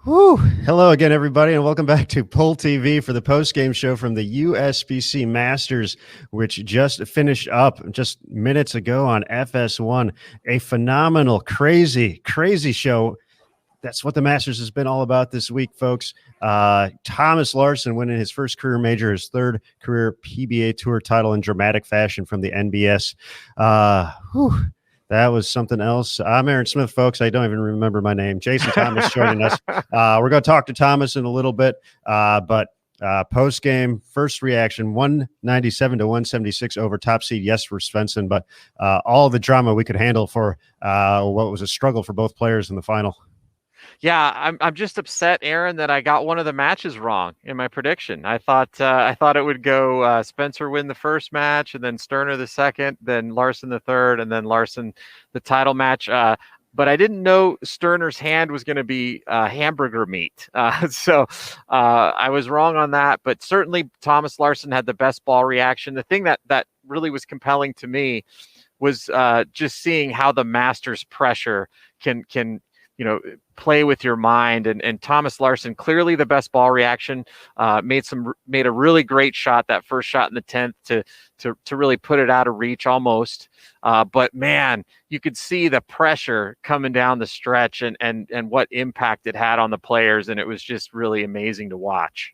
Whew. Hello again, everybody, and welcome back to Pull TV for the post-game show from the USBC Masters, which just finished up just minutes ago on FS1. A phenomenal, crazy show. That's what the Masters has been all about this week, folks. Thomas Larsson winning his first career major, his third career PBA Tour title in dramatic fashion from the NBS. That was something else. I'm Aaron Smith, folks. I don't even remember my name. Jason Thomas joining us. We're going to talk to Thomas in a little bit, but post-game, first reaction, 197 to 176 over top seed Jesper Svensson, but all the drama we could handle for what was a struggle for both players in the final. Yeah, I'm just upset, Aaron, that I got one of the matches wrong in my prediction. I thought it would go Spencer win the first match, and then Sterner the second, then Larson the third, and then Larson the title match. But I didn't know Sterner's hand was going to be hamburger meat. So I was wrong on that. But certainly Thomas Larsson had the best ball reaction. The thing that really was compelling to me was just seeing how the Masters pressure can play with your mind, and Thomas Larsson, clearly the best ball reaction, made a really great shot, that first shot in the 10th to really put it out of reach almost. But man, you could see the pressure coming down the stretch and what impact it had on the players. And it was just really amazing to watch.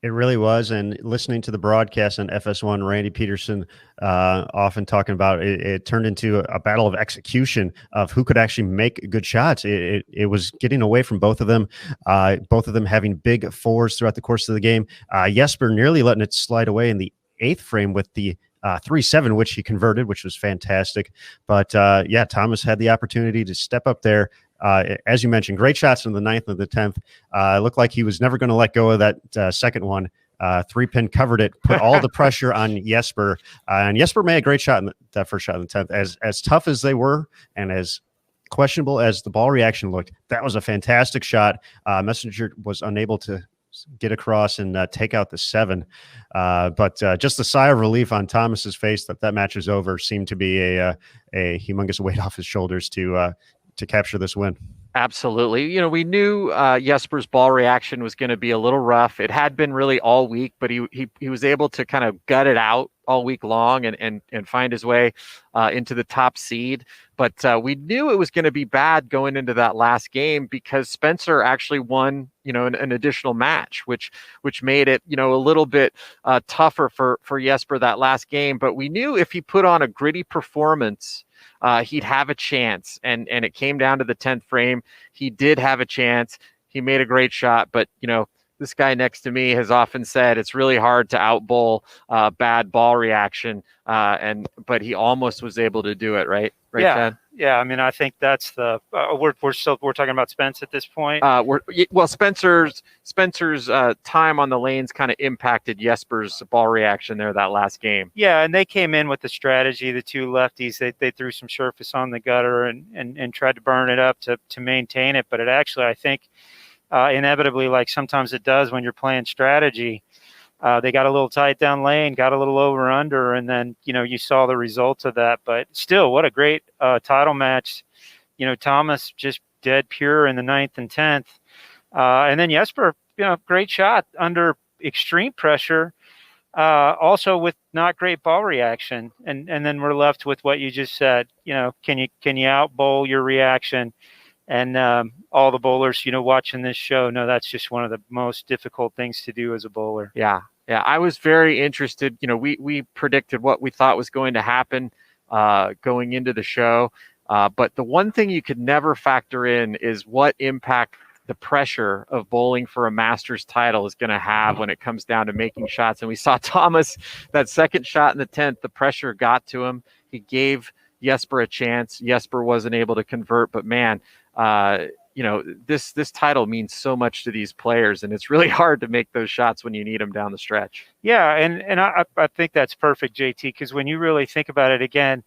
It really was. And listening to the broadcast on FS1, Randy Peterson often talking about it turned into a battle of execution of who could actually make good shots. It was getting away from both of them having big fours throughout the course of the game. Jesper nearly letting it slide away in the 8th frame with the 3-7, which he converted, which was fantastic. But Thomas had the opportunity to step up there. As you mentioned, great shots in the 9th and the 10th. It looked like he was never going to let go of that second one. 3-pin covered it, put all the pressure on Jesper. And Jesper made a great shot in that first shot in the 10th. As tough as they were and as questionable as the ball reaction looked, that was a fantastic shot. Messenger was unable to get across and take out the 7. But just a sigh of relief on Thomas's face that match is over seemed to be a humongous weight off his shoulders to capture this win. Absolutely. We knew Jesper's ball reaction was going to be a little rough. It had been really all week, but he was able to kind of gut it out all week long and find his way into the top seed. But we knew it was going to be bad going into that last game because Spencer actually won, an additional match, which made it, a little bit tougher for Jesper that last game. But we knew if he put on a gritty performance, he'd have a chance. And it came down to the 10th frame. He did have a chance. He made a great shot, but this guy next to me has often said it's really hard to outbowl bad ball reaction, but he almost was able to do it, right? Right, yeah, Chad? Yeah. I mean, I think that's the we're talking about Spence at this point. Spencer's time on the lanes kind of impacted Jesper's ball reaction there that last game. Yeah, and they came in with the strategy. The two lefties, they threw some surface on the gutter and tried to burn it up to maintain it. But it actually, I think, inevitably, like sometimes it does when you're playing strategy, they got a little tight down lane, got a little over under, and then you saw the results of that. But still, what a great title match. Thomas just dead pure in the 9th and 10th, and then Jesper, great shot under extreme pressure, also with not great ball reaction, and then we're left with what you just said. Can you outbowl your reaction? And all the bowlers, watching this show know that's just one of the most difficult things to do as a bowler. Yeah. I was very interested. We predicted what we thought was going to happen going into the show. But the one thing you could never factor in is what impact the pressure of bowling for a Masters title is going to have when it comes down to making shots. And we saw Thomas, that second shot in the 10th, the pressure got to him. He gave Jesper a chance. Jesper wasn't able to convert, but man, this title means so much to these players, and it's really hard to make those shots when you need them down the stretch. Yeah, and I think that's perfect, JT, because when you really think about it again,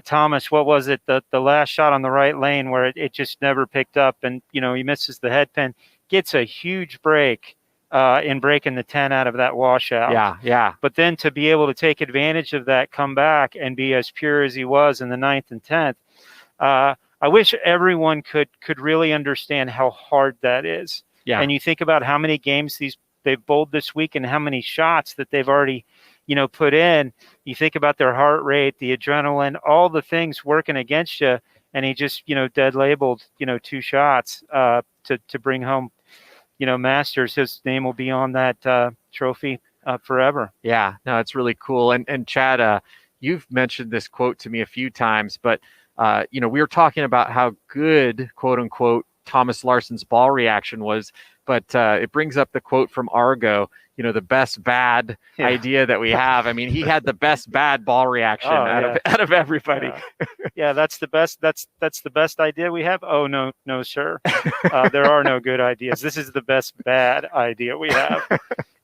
Thomas, what was it? The last shot on the right lane where it just never picked up, and he misses the head pin, gets a huge break in breaking the 10 out of that washout. Yeah. But then to be able to take advantage of that, come back and be as pure as he was in the 9th and 10th, I wish everyone could really understand how hard that is. Yeah. And you think about how many games they've bowled this week and how many shots that they've already, put in. You think about their heart rate, the adrenaline, all the things working against you, and he just, dead labeled, 2 shots to bring home, Masters. His name will be on that trophy forever. Yeah, no, it's really cool. And Chad, you've mentioned this quote to me a few times, but we were talking about how good, quote unquote, Thomas Larson's ball reaction was, but it brings up the quote from Argo, the best bad idea that we have. I mean, he had the best bad ball reaction out of everybody. Yeah, that's the best. That's the best idea we have. Oh no, sir. There are no good ideas. This is the best bad idea we have.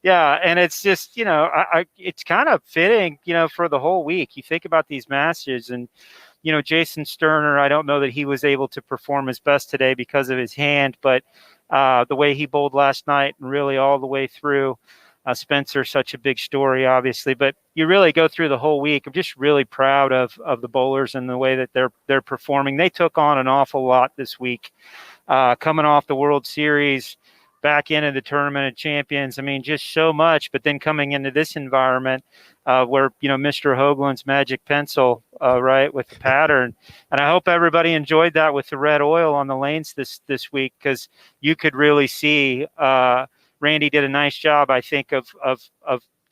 Yeah, and it's just, it's kind of fitting, for the whole week. You think about these Masters and, Jason Sterner, I don't know that he was able to perform his best today because of his hand, but the way he bowled last night and really all the way through, Spencer, such a big story, obviously, but you really go through the whole week. I'm just really proud of the bowlers and the way that they're performing. They took on an awful lot this week, coming off the World Series, back into the Tournament of Champions. I mean, just so much. But then coming into this environment where, Mr. Hoagland's magic pencil, right, with the pattern. And I hope everybody enjoyed that with the red oil on the lanes this week, because you could really see Randy did a nice job, I think, of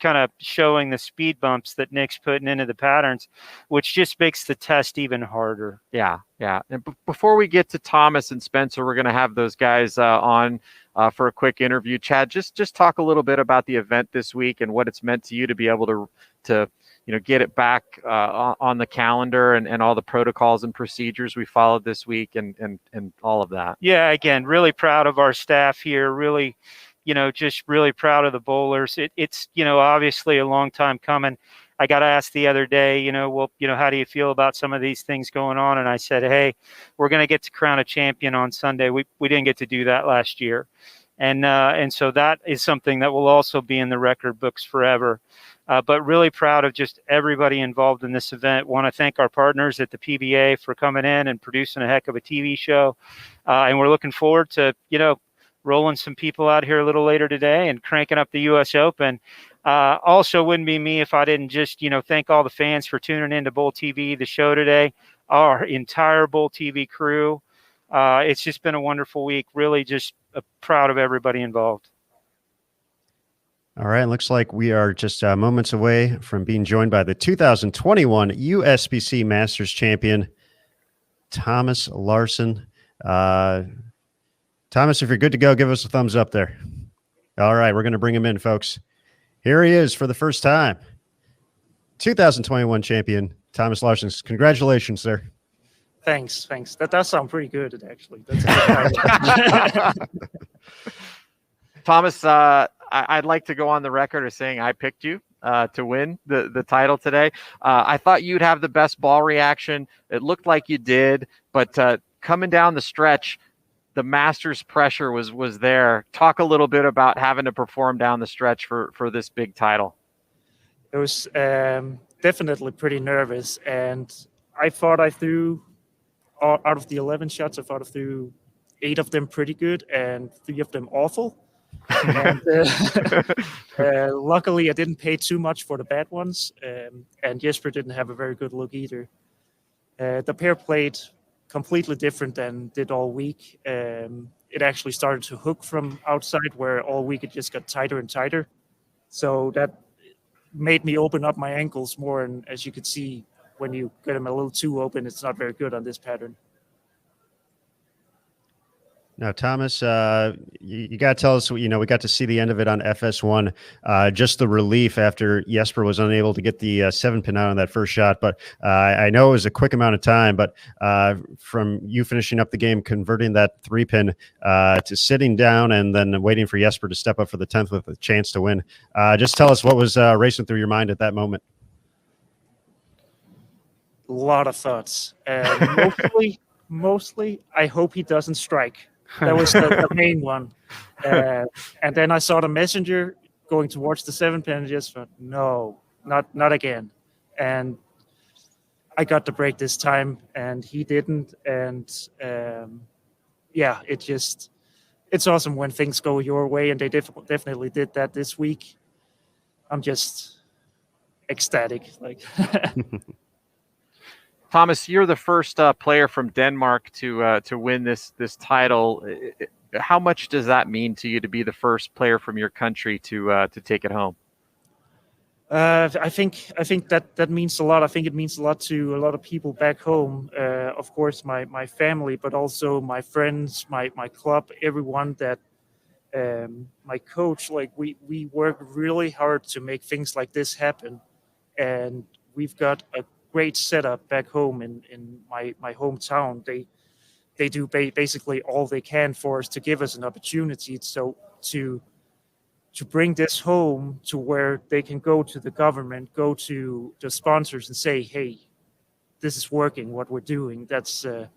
kind of showing the speed bumps that Nick's putting into the patterns, which just makes the test even harder. Yeah. And before we get to Thomas and Spencer, we're going to have those guys on for a quick interview. Chad, just talk a little bit about the event this week and what it's meant to you to be able to get it back on the calendar and all the protocols and procedures we followed this week and all of that. Yeah, again, really proud of our staff here. Really, just really proud of the bowlers. It's obviously a long time coming. I got asked the other day, how do you feel about some of these things going on? And I said, hey, we're going to get to crown a champion on Sunday. We didn't get to do that last year. And so that is something that will also be in the record books forever. But really proud of just everybody involved in this event. Want to thank our partners at the PBA for coming in and producing a heck of a TV show. And we're looking forward to, rolling some people out here a little later today and cranking up the U.S. Open. Also wouldn't be me if I didn't just, thank all the fans for tuning into Bowl TV, the show today, our entire Bowl TV crew. It's just been a wonderful week. Really just proud of everybody involved. All right. Looks like we are just moments away from being joined by the 2021 USBC Masters champion, Thomas Larson. Thomas, if you're good to go, give us a thumbs up there. All right, we're going to bring him in, folks. Here he is for the first time. 2021 champion, Thomas Larson. Congratulations, sir. Thanks. That does sound pretty good, actually. That's Thomas, I'd like to go on the record as saying I picked you to win the title today. I thought you'd have the best ball reaction. It looked like you did, but coming down the stretch, the Masters pressure was there. Talk a little bit about having to perform down the stretch for this big title. It was definitely pretty nervous, and I thought I threw, out of the 11 shots, I thought I threw 8 of them pretty good and 3 of them awful. And luckily, I didn't pay too much for the bad ones, and Jesper didn't have a very good look either. The pair played completely different than did all week. It actually started to hook from outside, where all week it just got tighter and tighter. So that made me open up my ankles more. And as you could see, when you get them a little too open, it's not very good on this pattern. Now, Thomas, you got to tell us, we got to see the end of it on FS1, just the relief after Jesper was unable to get the 7-pin out on that first shot. But I know it was a quick amount of time, but from you finishing up the game, converting that 3-pin to sitting down and then waiting for Jesper to step up for the 10th with a chance to win. Just tell us what was racing through your mind at that moment. A lot of thoughts. Mostly, I hope he doesn't strike. That was the main one. And then I saw the messenger going towards the 7-pin and just thought, no, not again. And I got the break this time and he didn't. And yeah, it's awesome when things go your way, and they definitely did that this week. I'm just ecstatic. Like, Thomas, you're the first player from Denmark to win this title. How much does that mean to you to be the first player from your country to take it home? I think that means a lot. I think it means a lot to a lot of people back home. Of course, my family, but also my friends, my club, everyone that my coach. Like we work really hard to make things like this happen, and we've got a great setup back home in my hometown. They do basically all they can for us to give us an opportunity. So to bring this home to where they can go to the government, go to the sponsors and say, hey, this is working, what we're doing. That's a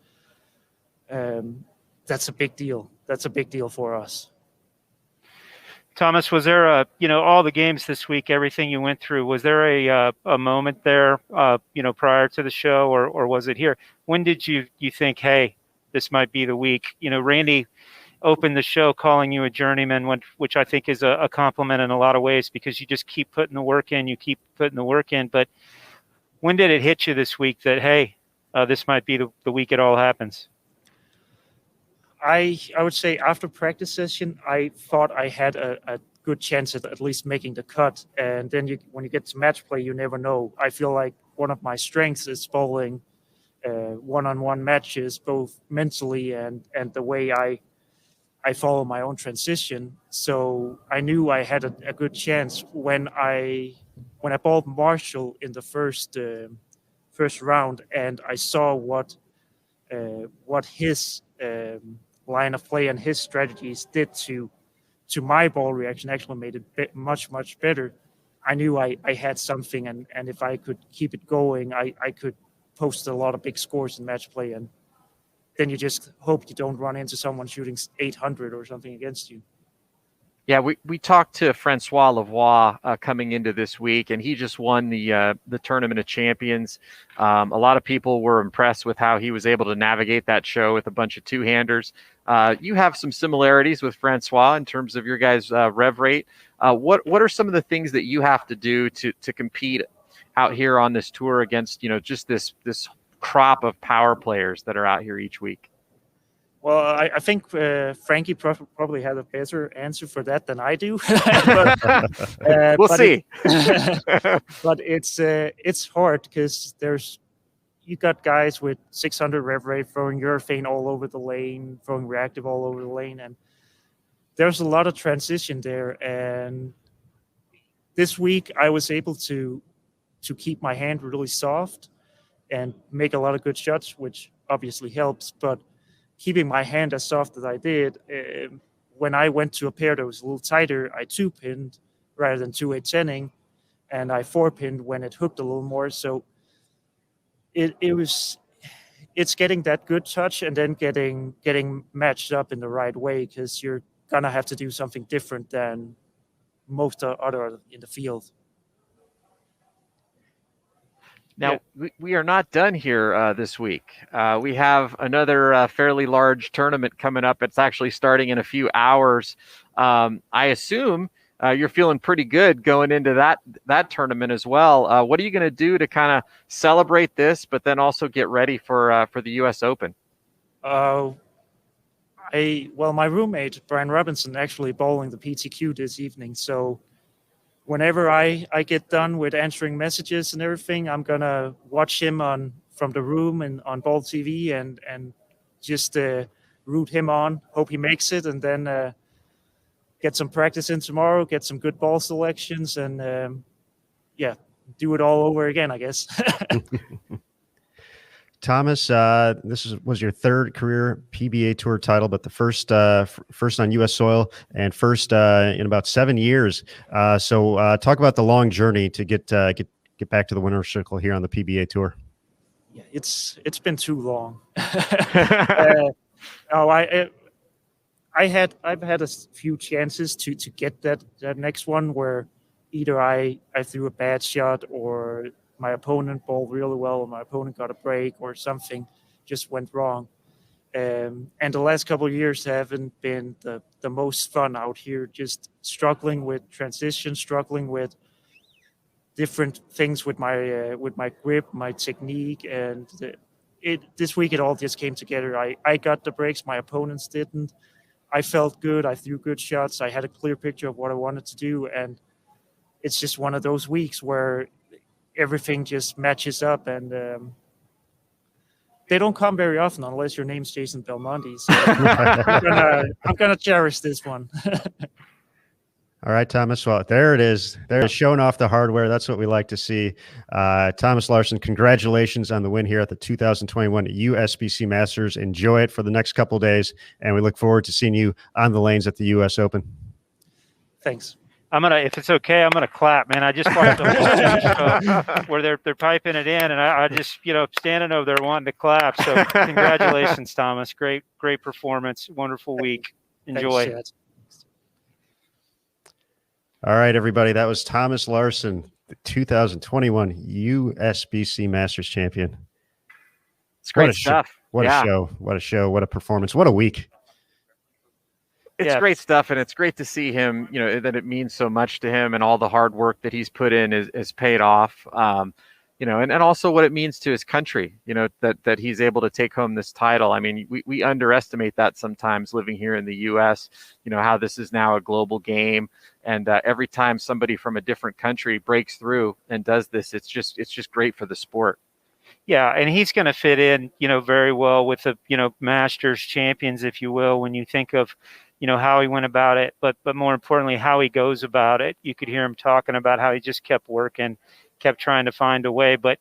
big deal. That's a big deal for us. Thomas, was there all the games this week, everything you went through, was there a moment there, prior to the show, or was it here? When did you think, hey, this might be the week? Randy opened the show calling you a journeyman, which I think is a compliment in a lot of ways, because you just keep putting the work in. But when did it hit you this week that, hey, this might be the week it all happens? I would say after practice session, I thought I had a good chance at least making the cut. And then when you get to match play, you never know. I feel like one of my strengths is bowling one-on-one matches, both mentally and the way I follow my own transition. So I knew I had a good chance when I bowled Marshall in the first round, and I saw what his line of play and his strategies did to my ball reaction. Actually made it much better. I knew I had something, and if I could keep it going, I could post a lot of big scores in match play, and then you just hope you don't run into someone shooting 800 or something against you. Yeah, we talked to Francois Lavoie coming into this week, and he just won the Tournament of Champions. A lot of people were impressed with how he was able to navigate that show with a bunch of two-handers. You have some similarities with Francois in terms of your guys' rev rate. What are some of the things that you have to do to compete out here on this tour against just this crop of power players that are out here each week? Well, I think Frankie probably had a better answer for that than I do. We'll see. But it's hard because you got guys with 600 rev rate throwing urethane all over the lane, throwing reactive all over the lane, and there's a lot of transition there. And this week I was able to keep my hand really soft and make a lot of good shots, which obviously helps. But keeping my hand as soft as I did, when I went to a pair that was a little tighter, I 2-pinned rather than 2-8-10ing, and I 4-pinned when it hooked a little more. So it's getting that good touch and then getting matched up in the right way, because you're gonna have to do something different than most other in the field. Now, we are not done here this week. We have another fairly large tournament coming up. It's actually starting in a few hours. I assume you're feeling pretty good going into that tournament as well. What are you going to do to kind of celebrate this, but then also get ready for the U.S. Open? My roommate Brian Robinson actually bowling the PTQ this evening, so whenever I get done with answering messages and everything, I'm gonna watch him from the room and on Ball TV and just root him on. Hope he makes it, and then get some practice in tomorrow, get some good ball selections, and do it all over again, I guess. Thomas, this was your third career PBA Tour title, but the first on U.S. soil and first in about 7 years. So talk about the long journey to get back to the winner's circle here on the PBA Tour. Yeah, it's been too long. I've had a few chances to get that next one where either I threw a bad shot or my opponent bowled really well, or my opponent got a break, or something just went wrong. And the last couple of years haven't been the most fun out here, just struggling with transition, struggling with different things with my grip, my technique, and this week it all just came together. I got the breaks, my opponents didn't. I felt good. I threw good shots. I had a clear picture of what I wanted to do, and it's just one of those weeks where everything just matches up, and they don't come very often unless your name's Jason Belmonte. So I'm gonna cherish this one. All right, Thomas. Well, there it is. They're showing off the hardware. That's what we like to see. Thomas Larsson, congratulations on the win here at the 2021 USBC Masters. Enjoy it for the next couple of days, and we look forward to seeing you on the lanes at the US Open. Thanks. If it's okay, I'm gonna clap, man. I just watched the show where they're piping it in, and I just standing over there wanting to clap. So congratulations, Thomas. Great performance. Wonderful week. Enjoy. Thanks, All right, everybody. That was Thomas Larsson, the 2021 USBC Masters champion. It's great stuff. What a show. What a show. What a performance. What a week. It's great stuff, and it's great to see him, that it means so much to him, and all the hard work that he's put in is paid off. And also what it means to his country, that he's able to take home this title. I mean, we underestimate that sometimes living here in the U.S., how this is now a global game. And every time somebody from a different country breaks through and does this, it's just great for the sport. Yeah, and he's going to fit in, very well with the, Masters champions, if you will, when you think of, how he went about it, but more importantly, how he goes about it. You could hear him talking about how he just kept working, kept trying to find a way, but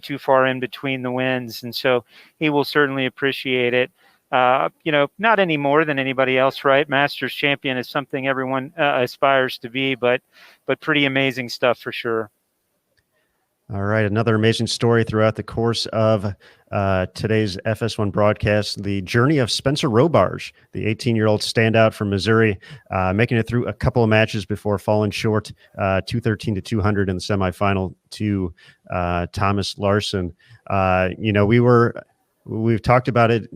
too far in between the wins. And so he will certainly appreciate it. Not any more than anybody else, right? Masters champion is something everyone aspires to be, but pretty amazing stuff for sure. All right, another amazing story throughout the course of today's FS1 broadcast, the journey of Spencer Robarge, the 18-year-old standout from Missouri, making it through a couple of matches before falling short 213 to 200 in the semifinal to Thomas Larsson. We've talked about it,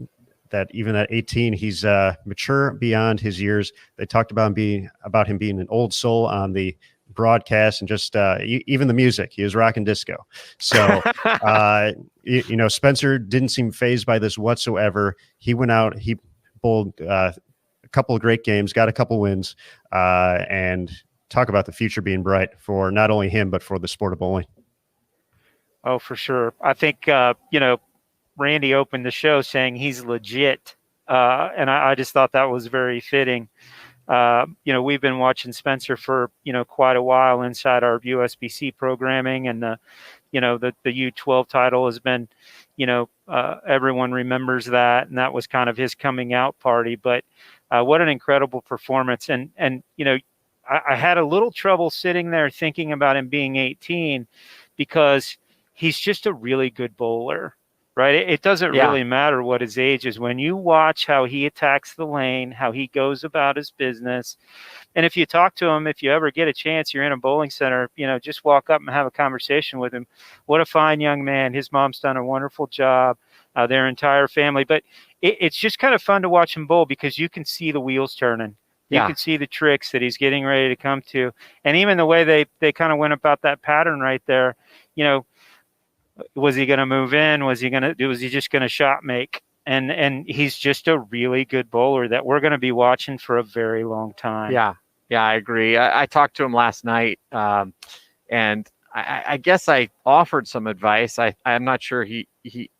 that even at 18, he's mature beyond his years. They talked about him being an old soul on the broadcast, and just even the music, he was rocking disco. So Spencer didn't seem fazed by this whatsoever. He went out, he bowled a couple of great games, got a couple wins, and talk about the future being bright for not only him but for the sport of bowling. Oh, for sure. I think Randy opened the show saying he's legit, and I just thought that was very fitting. We've been watching Spencer for, quite a while inside our USBC programming, and the U12 title has been, everyone remembers that, and that was kind of his coming out party. But what an incredible performance. And I had a little trouble sitting there thinking about him being 18, because he's just a really good bowler. Right. It doesn't really matter what his age is. When you watch how he attacks the lane, how he goes about his business. And if you talk to him, if you ever get a chance, you're in a bowling center, just walk up and have a conversation with him. What a fine young man. His mom's done a wonderful job, their entire family. But it's just kind of fun to watch him bowl, because you can see the wheels turning. You can see the tricks that he's getting ready to come to. And even the way they kind of went about that pattern right there, was he going to move in? Was he just going to shot make? And he's just a really good bowler that we're going to be watching for a very long time. Yeah, I agree. I talked to him last night, and I guess I offered some advice. I'm not sure he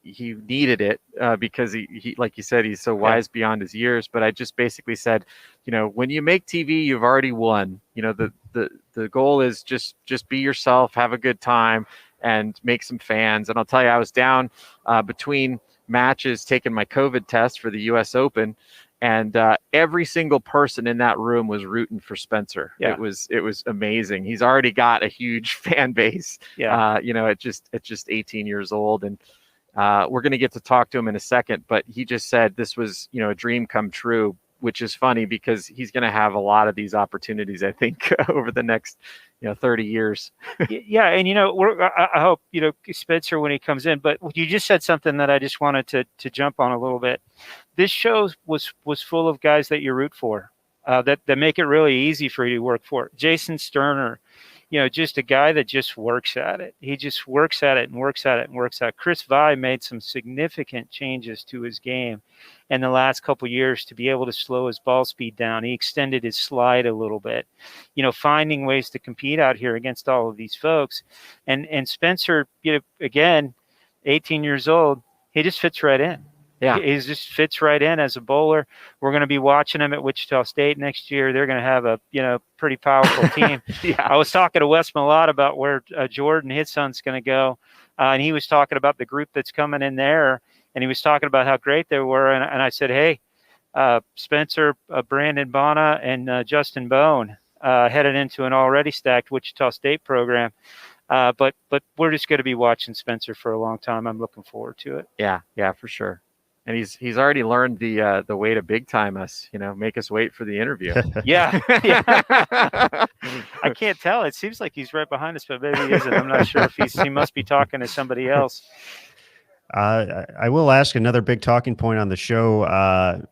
needed it, because he like you said, he's so wise beyond his years. But I just basically said, when you make TV, you've already won. The goal is just be yourself, have a good time, and make some fans. And I'll tell you, I was down between matches taking my COVID test for the US Open, and every single person in that room was rooting for Spencer. It was amazing. He's already got a huge fan base. At just 18 years old. And we're going to get to talk to him in a second, but he just said this was, a dream come true, which is funny because he's going to have a lot of these opportunities, I think, over the next 30 years. Yeah, and I hope Spencer when he comes in. But you just said something that I just wanted to jump on a little bit. This show was full of guys that you root for, that make it really easy for you to work for. Jason Sterner, just a guy that just works at it. He just works at it and works at it and works at it. Chris Vai made some significant changes to his game in the last couple of years to be able to slow his ball speed down. He extended his slide a little bit, finding ways to compete out here against all of these folks. And Spencer, again, 18 years old, he just fits right in. Yeah, he just fits right in as a bowler. We're going to be watching him at Wichita State next year. They're going to have a pretty powerful team. Yeah. I was talking to Wes Malott about where Jordan, his son's going to go, and he was talking about the group that's coming in there, and he was talking about how great they were. And I said, hey, Spencer, Brandon Bonna, and Justin Bone headed into an already stacked Wichita State program. But we're just going to be watching Spencer for a long time. I'm looking forward to it. Yeah, for sure. And he's already learned the way to big time us, make us wait for the interview. Yeah. I can't tell. It seems like he's right behind us, but maybe he isn't. I'm not sure if he must be talking to somebody else. I will ask another big talking point on the show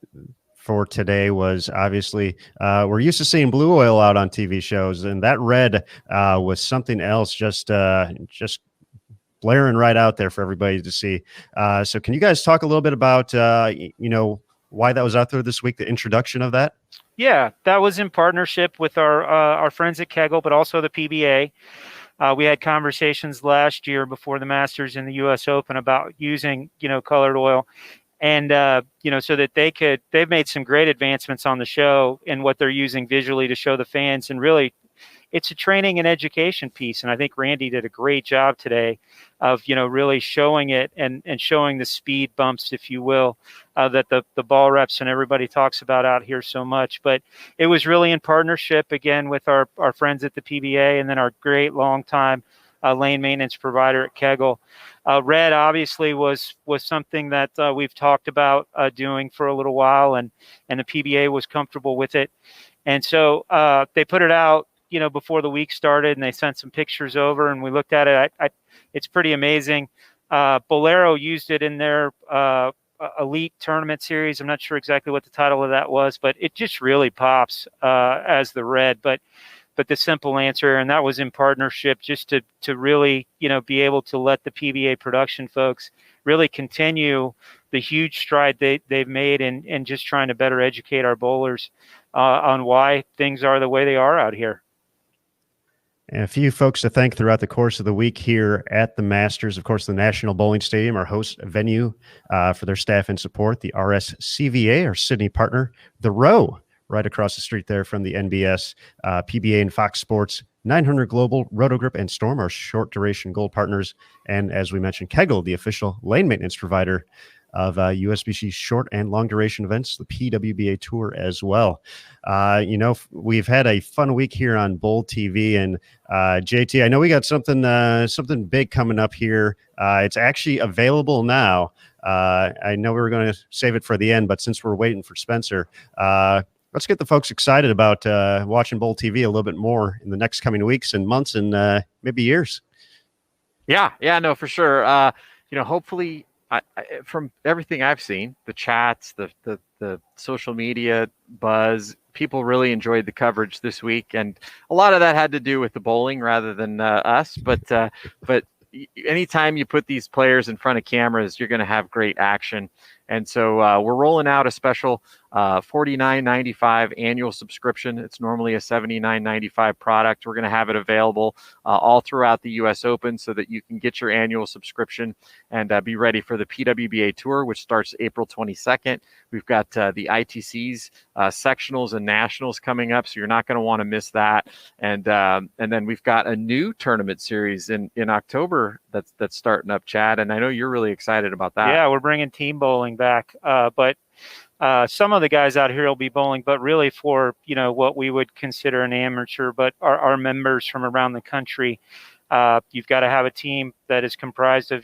for today was obviously we're used to seeing blue oil out on TV shows, and that red was something else, just blaring right out there for everybody to see. So can you guys talk a little bit about, why that was out there this week, the introduction of that? Yeah, that was in partnership with our friends at Kegel, but also the PBA. We had conversations last year before the Masters and the U.S. Open about using, colored oil. And, so that they've made some great advancements on the show in what they're using visually to show the fans. And really, it's a training and education piece. And I think Randy did a great job today of, really showing it and showing the speed bumps, if you will, that the ball reps and everybody talks about out here so much. But it was really in partnership, again, with our friends at the PBA and then our great longtime lane maintenance provider at Kegel. Red obviously was something that we've talked about doing for a little while, and the PBA was comfortable with it. And so they put it out, before the week started, and they sent some pictures over, and we looked at it. It's pretty amazing. Bolero used it in their elite tournament series. I'm not sure exactly what the title of that was, but it just really pops as the red. But the simple answer, and that was in partnership just to really, be able to let the PBA production folks really continue the huge stride they've made in just trying to better educate our bowlers on why things are the way they are out here. And a few folks to thank throughout the course of the week here at the Masters. Of course, the National Bowling Stadium, our host venue for their staff and support. The RSCVA, our Sydney partner. The Row, right across the street there from the NBS, PBA and Fox Sports, 900 Global, Rotogrip, and Storm, our short duration gold partners. And as we mentioned, Kegel, the official lane maintenance provider of USBC short and long duration events, the PWBA Tour as well. We've had a fun week here on Bowl TV, and JT, I know we got something big coming up here. It's actually available now. I know we were going to save it for the end, but since we're waiting for Spencer, let's get the folks excited about watching Bowl TV a little bit more in the next coming weeks and months and maybe years. Yeah, no, for sure. Hopefully, from everything I've seen, the chats, the social media buzz, people really enjoyed the coverage this week, and a lot of that had to do with the bowling rather than us. But anytime you put these players in front of cameras, you're going to have great action. And so we're rolling out a special $49.95 annual subscription. It's normally a $79.95 product. We're going to have it available all throughout the U.S. Open so that you can get your annual subscription and be ready for the PWBA Tour, which starts April 22nd. We've got the ITCs, sectionals, and nationals coming up, so you're not going to want to miss that. And then we've got a new tournament series in October that's starting up, Chad. And I know you're really excited about that. Yeah, we're bringing team bowling back, but some of the guys out here will be bowling, but really for what we would consider an amateur, but our members from around the country. You've got to have a team that is comprised of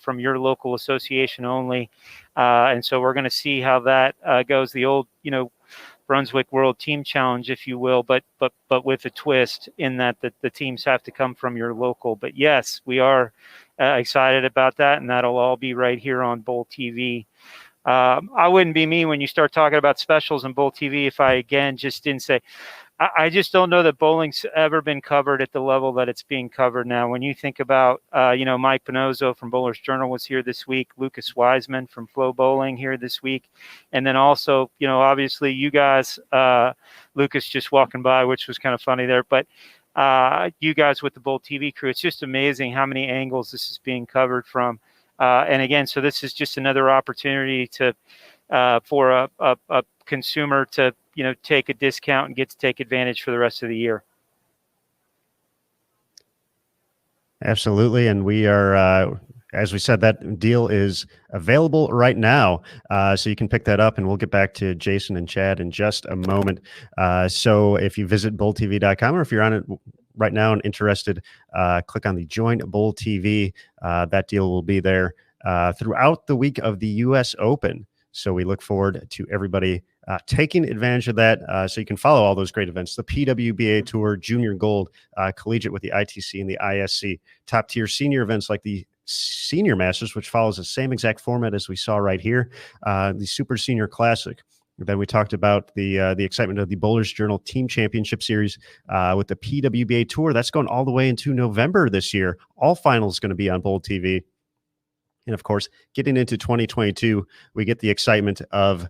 from your local association only, and so we're going to see how that goes. The old Brunswick World Team Challenge, if you will, but with a twist in that the teams have to come from your local. But yes, we are excited about that, and that'll all be right here on Bowl TV. I wouldn't be me when you start talking about specials and Bowl TV if I, again, just didn't say, I just don't know that bowling's ever been covered at the level that it's being covered now. When you think about, Mike Panozzo from Bowler's Journal was here this week, Lucas Wiseman from Flow Bowling here this week, and then also, obviously you guys, Lucas just walking by, which was kind of funny there, but you guys with the Bowl TV crew, it's just amazing how many angles this is being covered from. And again, so this is just another opportunity to for a consumer to take a discount and get to take advantage for the rest of the year. Absolutely, and we are, as we said, that deal is available right now, so you can pick that up, and we'll get back to Jason and Chad in just a moment. So if you visit bowltv.com, or if you're on it right now and interested, click on the Join Bowl TV. That deal will be there throughout the week of the U.S. Open. So we look forward to everybody taking advantage of that. So you can follow all those great events: the PWBA Tour, Junior Gold, Collegiate with the ITC and the ISC, top tier senior events like the Senior Masters, which follows the same exact format as we saw right here, the Super Senior Classic. Then we talked about the excitement of the Bowler's Journal Team Championship Series with the PWBA Tour. That's going all the way into November this year. All finals going to be on Bowl TV. And, of course, getting into 2022, we get the excitement of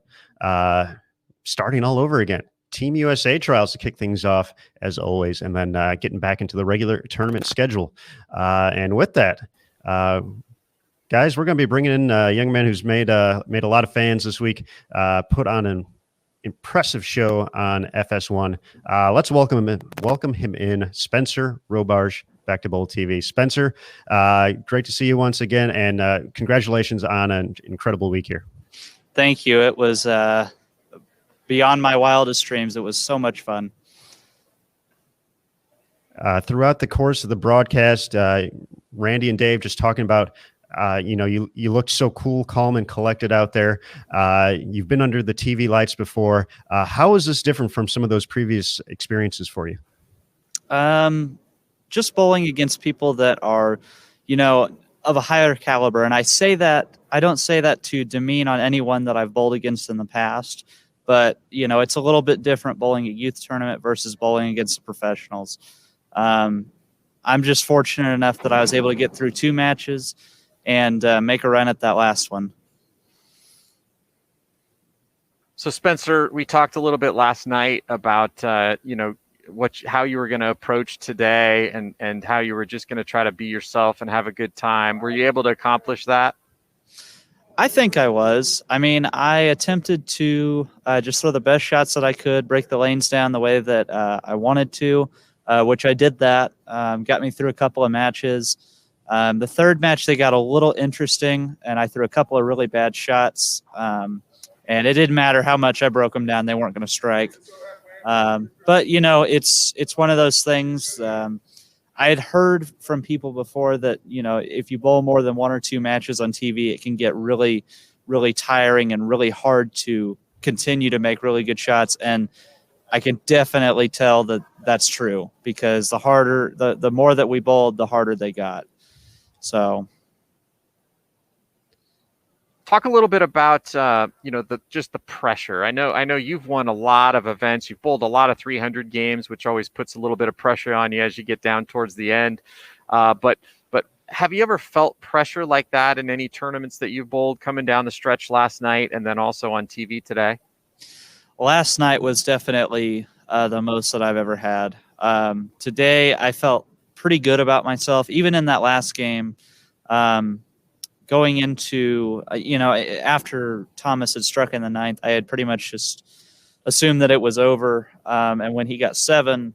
starting all over again. Team USA trials to kick things off, as always, and then getting back into the regular tournament schedule. And with that, guys, we're going to be bringing in a young man who's made a lot of fans this week, put on an impressive show on FS1. Let's welcome him in, Spencer Robarge, back to Bowl TV. Spencer, great to see you once again, and congratulations on an incredible week here. Thank you. It was beyond my wildest dreams. It was so much fun. Throughout the course of the broadcast, Randy and Dave just talking about, you looked so cool, calm, and collected out there. You've been under the TV lights before. How is this different from some of those previous experiences for you? Just bowling against people that are, of a higher caliber. And I don't say that to demean on anyone that I've bowled against in the past, but, it's a little bit different bowling at youth tournament versus bowling against the professionals. I'm just fortunate enough that I was able to get through 2 matches and make a run at that last one. So, Spencer, we talked a little bit last night about, how you were going to approach today and how you were just going to try to be yourself and have a good time. Were you able to accomplish that? I think I was. I mean, I attempted to just throw the best shots that I could, break the lanes down the way that I wanted to, which I did that. Got me through a couple of matches. The third match, they got a little interesting, and I threw a couple of really bad shots. And it didn't matter how much I broke them down. They weren't going to strike. But, it's one of those things. I had heard from people before that, if you bowl more than 1 or 2 matches on TV, it can get really, really tiring and really hard to continue to make really good shots. And I can definitely tell that that's true, because the more that we bowled, the harder they got. So, talk a little bit about just the pressure. I know you've won a lot of events. You've bowled a lot of 300 games, which always puts a little bit of pressure on you as you get down towards the end. But have you ever felt pressure like that in any tournaments that you've bowled coming down the stretch last night and then also on TV today? Last night was definitely the most that I've ever had. Today, I felt pretty good about myself, even in that last game. Going into, after Thomas had struck in the 9th, I had pretty much just assumed that it was over. And when he got 7,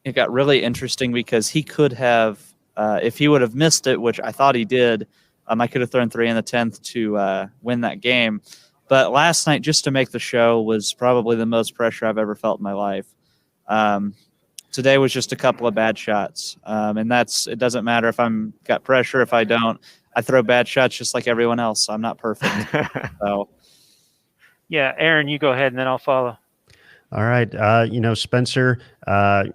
it got really interesting, because he could have, if he would have missed it, which I thought he did, I could have thrown 3 in the 10th to win that game. But last night, just to make the show, was probably the most pressure I've ever felt in my life. Today was just a couple of bad shots. And it doesn't matter if I'm got pressure, if I don't. I throw bad shots just like everyone else. I'm not perfect. So, yeah, Aaron, you go ahead and then I'll follow. All right. Spencer, I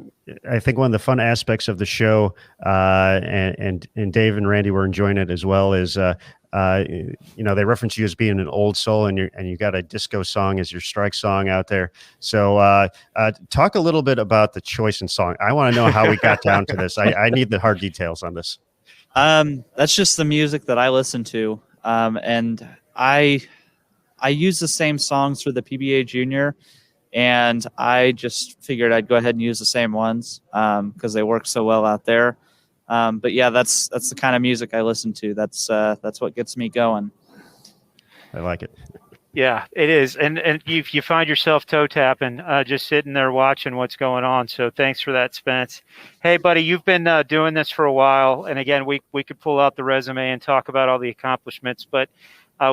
think one of the fun aspects of the show, and Dave and Randy were enjoying it as well, is they reference you as being an old soul, and you got a disco song as your strike song out there. So talk a little bit about the choice in song. I want to know how we got down to this. I need the hard details on this. That's just the music that I listen to, and I use the same songs for the PBA Junior. And I just figured I'd go ahead and use the same ones because they work so well out there. But yeah, that's the kind of music I listen to. That's what gets me going. I like it. Yeah, it is. And you find yourself toe tapping, just sitting there watching what's going on. So thanks for that, Spence. Hey, buddy, you've been doing this for a while. And again, we could pull out the resume and talk about all the accomplishments, but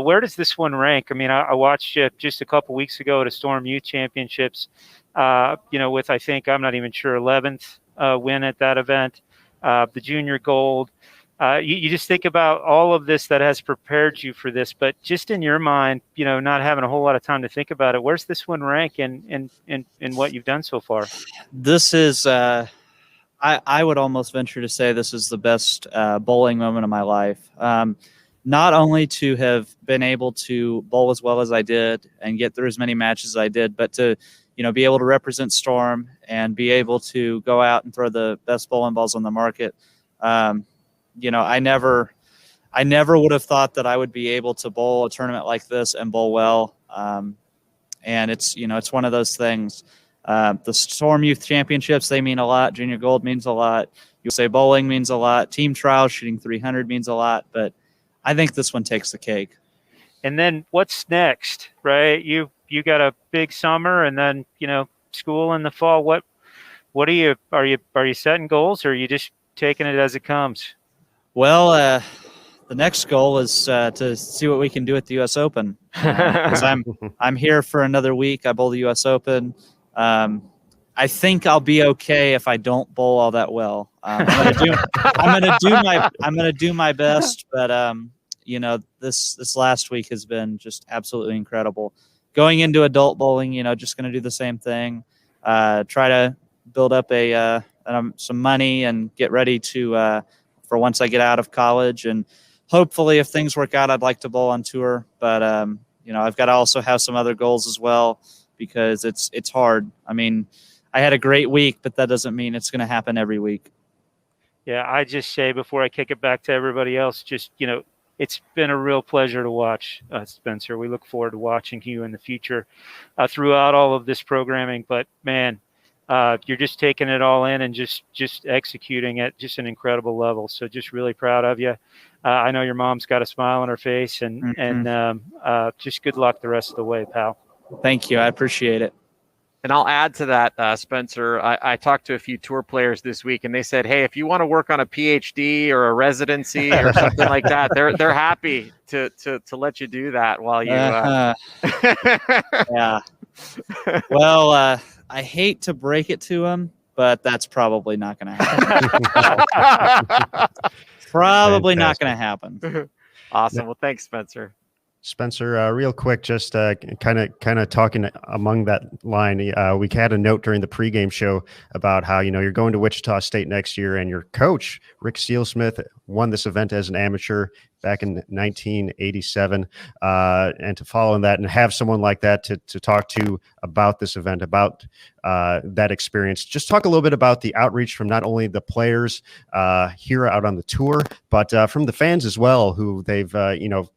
where does this one rank? I mean, I watched you just a couple weeks ago at a Storm Youth Championships, with, I think, I'm not even sure, 11th win at that event, the junior gold. You just think about all of this that has prepared you for this, but just in your mind, not having a whole lot of time to think about it, where's this one rank in what you've done so far? This is, I would almost venture to say this is the best bowling moment of my life. Not only to have been able to bowl as well as I did and get through as many matches as I did, but to, be able to represent Storm and be able to go out and throw the best bowling balls on the market. I never would have thought that I would be able to bowl a tournament like this and bowl well. And it's one of those things. The Storm Youth Championships, they mean a lot. Junior Gold means a lot. USA Bowling means a lot. Team trials, shooting 300 means a lot. But I think this one takes the cake. And then what's next, right? You got a big summer and then, school in the fall. What are you setting goals, or are you just taking it as it comes? Well, the next goal is to see what we can do at the US Open. Because I'm here for another week. I bowl the US Open. I think I'll be okay if I don't bowl all that well. I'm gonna do my best, but this last week has been just absolutely incredible. Going into adult bowling, just gonna do the same thing. Try to build up some money and get ready to for once I get out of college, and hopefully, if things work out, I'd like to bowl on tour. But I've got to also have some other goals as well, because it's hard. I mean, I had a great week, but that doesn't mean it's going to happen every week. Yeah, I just say before I kick it back to everybody else, just, it's been a real pleasure to watch, Spencer. We look forward to watching you in the future throughout all of this programming. But, man, you're just taking it all in and just executing at just an incredible level. So just really proud of you. I know your mom's got a smile on her face, and just good luck the rest of the way, pal. Thank you. I appreciate it. And I'll add to that, Spencer. I talked to a few tour players this week, and they said, "Hey, if you want to work on a PhD or a residency or something like that, they're happy to let you do that while you." Yeah. Well, I hate to break it to them, but that's probably not going to happen. Probably not going to happen. Awesome. Well, thanks, Spencer. Spencer, real quick, just kind of talking among that line. We had a note during the pregame show about how you're going to Wichita State next year, and your coach Rick Steelsmith won this event as an amateur back in 1987. And to follow in that and have someone like that to talk to about this event, about that experience, just talk a little bit about the outreach from not only the players here out on the tour, but from the fans as well, who they've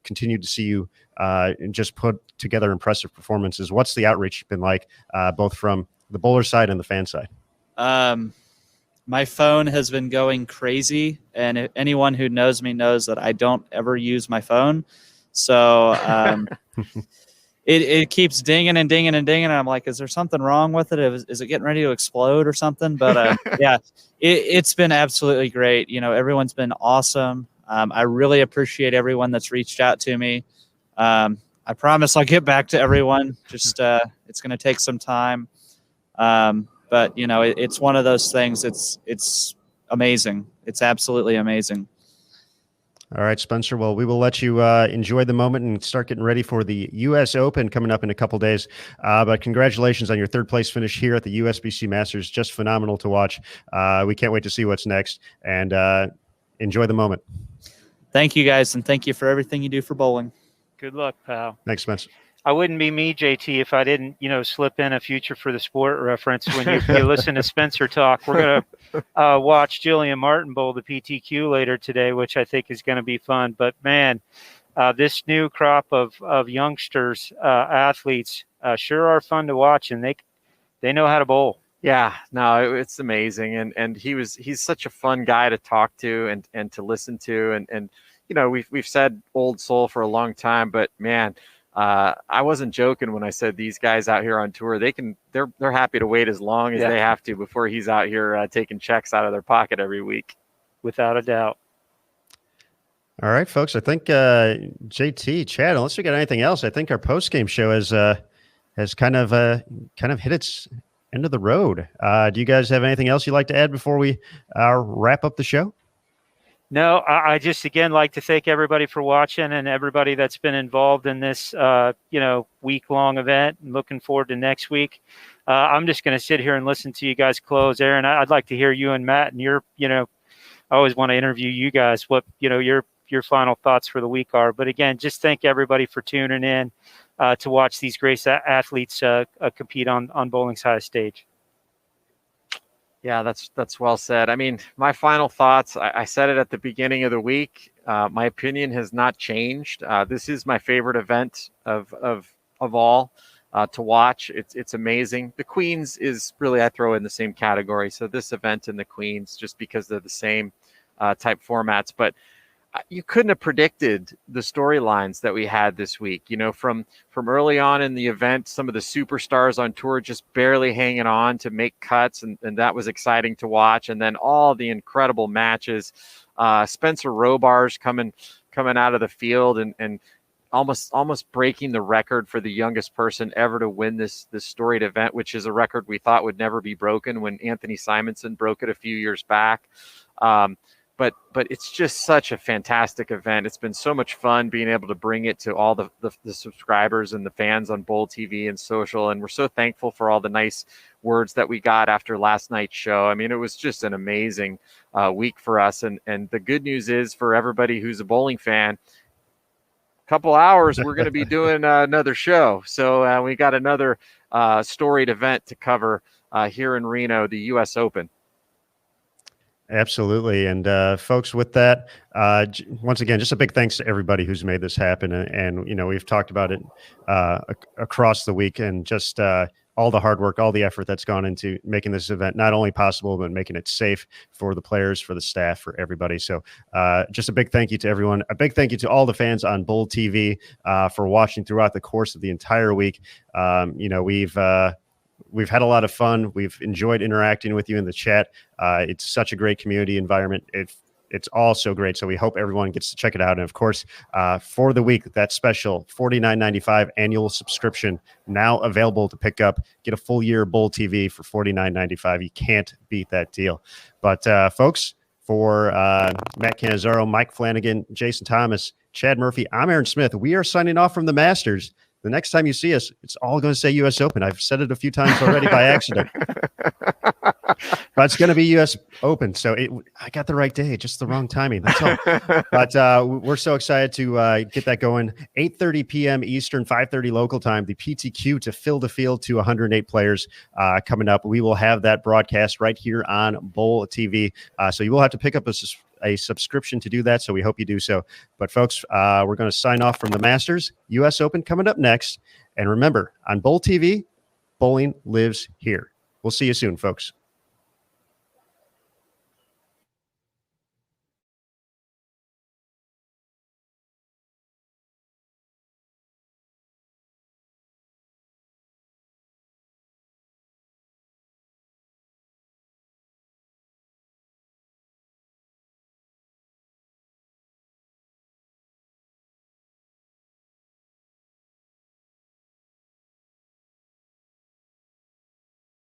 continued to see you and just put together impressive performances. What's the outreach been like, both from the bowler side and the fan side? My phone has been going crazy, and if anyone who knows me knows that I don't ever use my phone. So it keeps dinging and dinging and dinging. And I'm like, is there something wrong with it? Is it getting ready to explode or something? But yeah, it's been absolutely great. Everyone's been awesome. I really appreciate everyone that's reached out to me. I promise I'll get back to everyone. Just it's going to take some time. But it's one of those things. It's amazing. It's absolutely amazing. All right, Spencer. Well, we will let you enjoy the moment and start getting ready for the U.S. Open coming up in a couple days. But congratulations on your third place finish here at the USBC Masters. Just phenomenal to watch. We can't wait to see what's next, and enjoy the moment. Thank you, guys, and thank you for everything you do for bowling. Good luck, pal. Thanks, Spencer. I wouldn't be me, JT, if I didn't, slip in a future for the sport reference when you listen to Spencer talk. We're going to watch Jillian Martin bowl the PTQ later today, which I think is going to be fun. But, man, this new crop of youngsters, athletes, sure are fun to watch, and they know how to bowl. Yeah, no, it's amazing. And he's such a fun guy to talk to and to listen to. And we've said old soul for a long time, but, man, I wasn't joking when I said these guys out here on tour, they're happy to wait as long as they have to before he's out here taking checks out of their pocket every week. Without a doubt. All right, folks. I think JT, Chad, unless we got anything else, I think our post-game show has kind of hit its end of the road. Do you guys have anything else you'd like to add before we wrap up the show? No, I just, again, like to thank everybody for watching and everybody that's been involved in this, week-long event. I'm looking forward to next week. I'm just going to sit here and listen to you guys close. Aaron, I'd like to hear you and Matt and your, I always want to interview you guys, what, your final thoughts for the week are. But again, just thank everybody for tuning in to watch these great athletes compete on bowling's highest stage. Yeah, that's well said. I mean, my final thoughts, I said it at the beginning of the week. My opinion has not changed. This is my favorite event of all to watch. It's amazing. The Queens is really, I throw in the same category. So this event and the Queens, just because they're the same type formats. But you couldn't have predicted the storylines that we had this week. From early on in the event, some of the superstars on tour just barely hanging on to make cuts, and that was exciting to watch. And then all the incredible matches, Spencer Robar's coming out of the field and almost breaking the record for the youngest person ever to win this storied event, which is a record we thought would never be broken when Anthony Simonson broke it a few years back. But it's just such a fantastic event. It's been so much fun being able to bring it to all the subscribers and the fans on Bowl TV and social. And we're so thankful for all the nice words that we got after last night's show. I mean, it was just an amazing week for us. And the good news is for everybody who's a bowling fan, a couple hours, we're going to be doing another show. So we got another storied event to cover here in Reno, the U.S. Open. Absolutely. And folks, with that, once again, just a big thanks to everybody who's made this happen. And we've talked about it across the week, and just all the hard work, all the effort that's gone into making this event not only possible, but making it safe for the players, for the staff, for everybody. So just a big thank you to everyone. A big thank you to all the fans on Bowl TV for watching throughout the course of the entire week. We've had a lot of fun. We've enjoyed interacting with you in the chat. It's such a great community environment. It's all so great. So we hope everyone gets to check it out. And of course, for the week, that special $49.95 annual subscription now available to pick up. Get a full year of Bowl TV for $49.95. You can't beat that deal. But folks, for Matt Cannizzaro, Mike Flanagan, Jason Thomas, Chad Murphy, I'm Aaron Smith. We are signing off from the Masters. The next time you see us, it's all going to say U.S. Open. I've said it a few times already by accident. But it's going to be U.S. Open. So I got the right day, just the wrong timing. That's all. But we're so excited to get that going. 8:30 p.m. Eastern, 5:30 local time, the PTQ to fill the field to 108 players coming up. We will have that broadcast right here on Bowl TV. So you will have to pick up a subscription to do that, so we hope you do so. But folks, we're going to sign off from the Masters. U.S. Open coming up next. And remember, on Bowl TV, bowling lives here. We'll see you soon, folks.